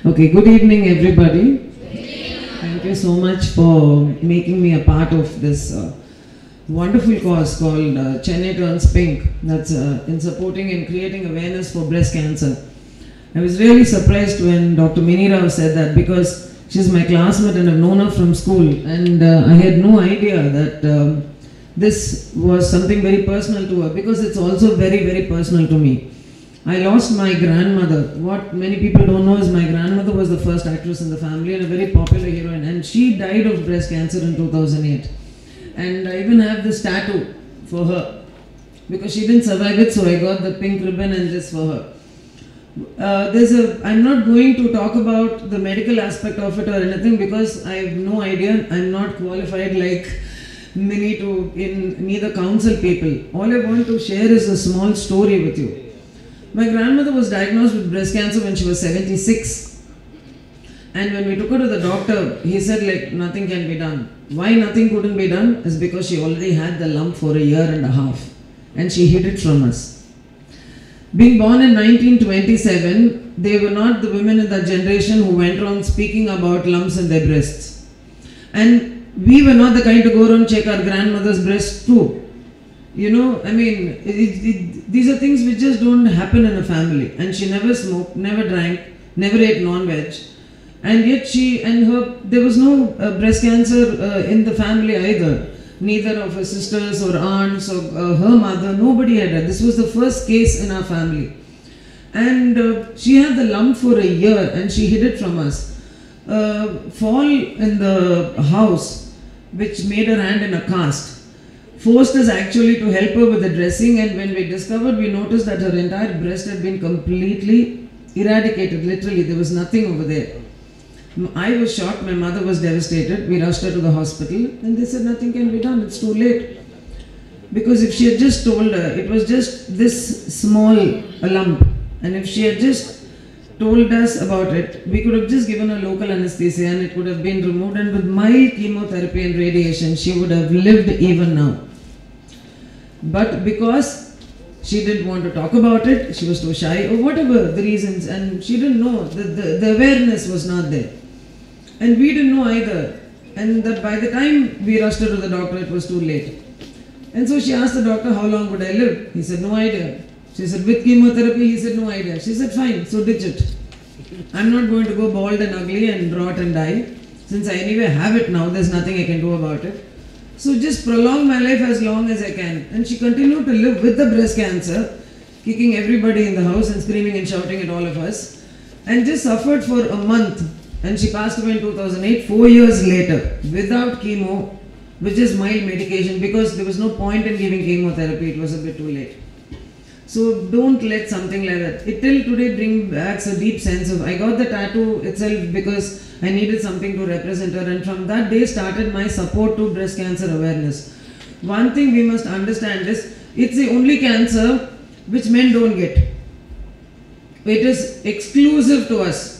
Okay, good evening everybody. Thank you so much for making me a part of this wonderful cause called Chennai Turns Pink, that's in supporting and creating awareness for breast cancer. I was really surprised when Dr. Mini Rao said that, because she's my classmate and I've known her from school, and I had no idea that this was something very personal to her, because it's also very, very personal to me. I lost my grandmother. What many people don't know is my grandmother was the first actress in the family and a very popular heroine, and she died of breast cancer in 2008. And I even have this tattoo for her because she didn't survive it, so I got the pink ribbon and this for her. I'm not going to talk about the medical aspect of it or anything, because I have no idea. I'm not qualified like many to neither counsel people. All I want to share is a small story with you. My grandmother was diagnosed with breast cancer when she was 76, and when we took her to the doctor, he said like nothing can be done. Why nothing couldn't be done is because she already had the lump for a year and a half and she hid it from us. Being born in 1927, they were not the women in that generation who went around speaking about lumps in their breasts, and we were not the kind to go around check our grandmother's breasts too. You know, I mean, these are things which just don't happen in a family. And she never smoked, never drank, never ate non-veg. And yet there was no breast cancer in the family either. Neither of her sisters or aunts or her mother, nobody had it. This was the first case in our family. And she had the lump for a year and she hid it from us. Fall in the house, which made her hand in a cast, forced us actually to help her with the dressing, and when we discovered, we noticed that her entire breast had been completely eradicated, literally. There was nothing over there. I was shocked, my mother was devastated. We rushed her to the hospital and they said nothing can be done, it's too late. Because if she had just told her, it was just this small lump, and if she had just told us about it, we could have just given her local anesthesia and it could have been removed, and with mild chemotherapy and radiation, she would have lived even now. But because she didn't want to talk about it, she was too shy or whatever the reasons, and she didn't know, the awareness was not there. And we didn't know either. And that by the time we rushed her to the doctor, it was too late. And so she asked the doctor, how long would I live? He said, no idea. She said, with chemotherapy? He said, no idea. She said, fine, so ditch it. I'm not going to go bald and ugly and rot and die. Since I anyway have it now, there's nothing I can do about it. So just prolong my life as long as I can. And she continued to live with the breast cancer, kicking everybody in the house and screaming and shouting at all of us. And just suffered for a month. And she passed away in 2008, 4 years later, without chemo, which is mild medication, because there was no point in giving chemotherapy, it was a bit too late. So don't let something like that. It till today brings back a deep sense of, I got the tattoo itself because I needed something to represent her, and from that day started my support to breast cancer awareness. One thing we must understand is, it's the only cancer which men don't get. It is exclusive to us.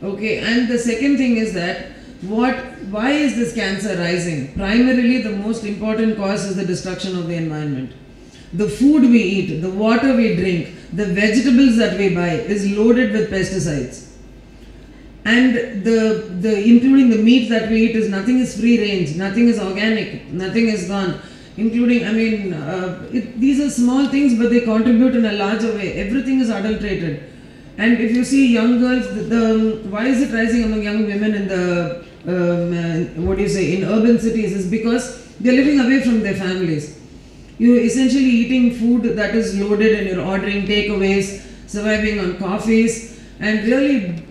Okay, and the second thing is that, why is this cancer rising? Primarily, the most important cause is the destruction of the environment. The food we eat, the water we drink, the vegetables that we buy is loaded with pesticides. And including the meat that we eat, nothing is free range, nothing is organic, nothing is gone. Including, I mean, these are small things, but they contribute in a larger way. Everything is adulterated. And if you see young girls, why is it rising among young women in the, in urban cities, is because they're living away from their families. You're essentially eating food that is loaded, and you're ordering takeaways, surviving on coffees, and really,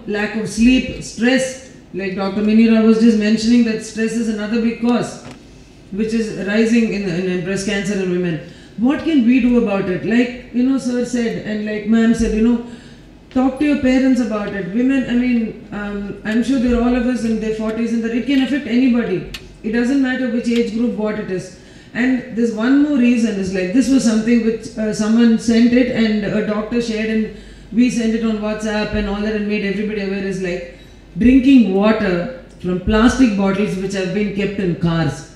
lack of sleep, stress. Like Dr. Minira was just mentioning, that stress is another big cause, which is rising in breast cancer in women. What can we do about it? Like, sir said, and like ma'am said, talk to your parents about it. Women, I mean, I'm sure they're all of us in their 40s, and that it can affect anybody. It doesn't matter which age group, what it is. And there's one more reason, is like, this was something which someone sent it and a doctor shared, and we sent it on WhatsApp and all that, and made everybody aware, is like drinking water from plastic bottles which have been kept in cars.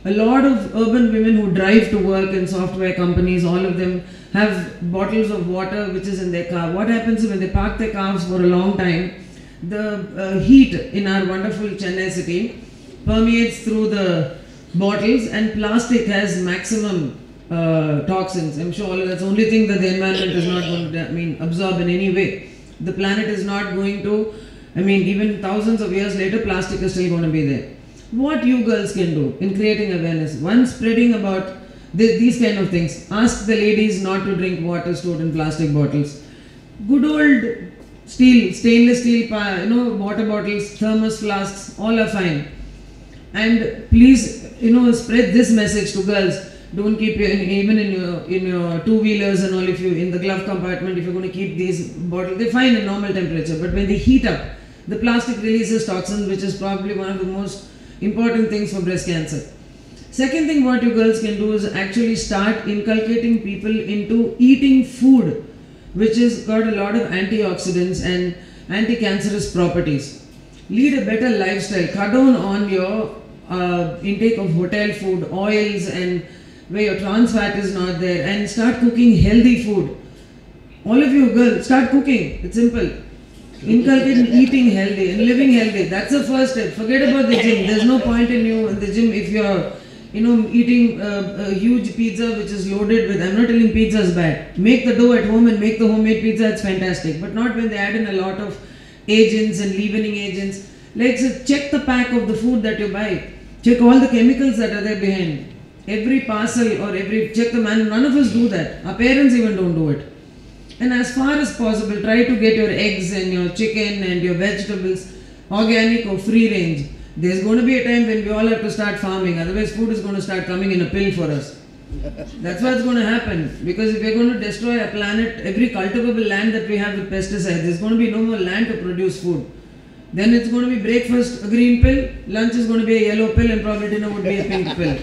A lot of urban women who drive to work in software companies, all of them have bottles of water which is in their car. What happens when they park their cars for a long time? The heat in our wonderful Chennai city permeates through the bottles, and plastic has maximum toxins. I'm sure that's the only thing that the environment is not going to absorb in any way. The planet is not going to, even thousands of years later, plastic is still going to be there. What you girls can do in creating awareness, one, spreading about these kind of things. Ask the ladies not to drink water stored in plastic bottles. Good old stainless steel, water bottles, thermos flasks, all are fine. And please, spread this message to girls. Don't keep even in your two-wheelers and all. If you in the glove compartment, if you're going to keep these bottles, they're fine in normal temperature. But when they heat up, the plastic releases toxins, which is probably one of the most important things for breast cancer. Second thing, what you girls can do is actually start inculcating people into eating food which has got a lot of antioxidants and anti-cancerous properties. Lead a better lifestyle. Cut down on your intake of hotel food, oils, and where your trans fat is not there, and start cooking healthy food. All of you girls, start cooking. It's simple. Inculcate eating healthy and living healthy. That's the first step. Forget about the gym. There's no point in you in the gym if you're eating a huge pizza which is loaded with, I'm not telling pizza is bad. Make the dough at home and make the homemade pizza, it's fantastic. But not when they add in a lot of agents and leavening agents. Like, so check the pack of the food that you buy. Check all the chemicals that are there behind. Every parcel or check the man. None of us do that. Our parents even don't do it. And as far as possible, try to get your eggs and your chicken and your vegetables organic or free range. There's going to be a time when we all have to start farming, otherwise food is going to start coming in a pill for us. That's what's going to happen, because if we're going to destroy our planet, every cultivable land that we have with pesticides, there's going to be no more land to produce food. Then it's going to be breakfast a green pill, lunch is going to be a yellow pill, and probably dinner would be a pink pill.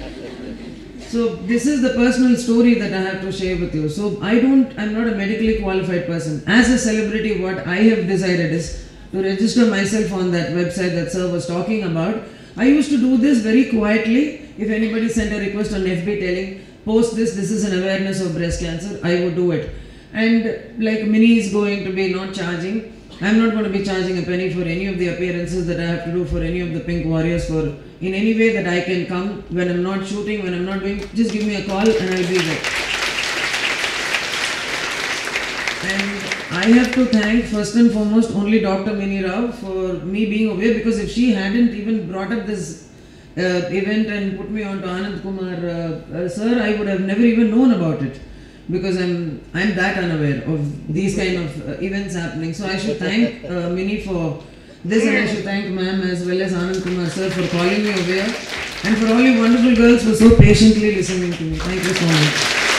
So this is the personal story that I have to share with you. So I'm not a medically qualified person. As a celebrity, what I have decided is to register myself on that website that sir was talking about. I used to do this very quietly. If anybody sent a request on FB telling, post this is an awareness of breast cancer, I would do it. And like Mini is going to be not charging. I'm not going to be charging a penny for any of the appearances that I have to do for any of the Pink Warriors. For in any way that I can come, when I'm not shooting, when I'm not doing, just give me a call and I'll be there. And I have to thank first and foremost only Dr. Mini Rao for me being aware, because if she hadn't even brought up this event and put me on to Anand Kumar sir, I would have never even known about it, because I'm that unaware of these kind of events happening. So I should thank Mini for this, and I should thank ma'am as well as Anand Kumar sir for calling me aware, and for all you wonderful girls for so patiently listening to me. Thank you so much.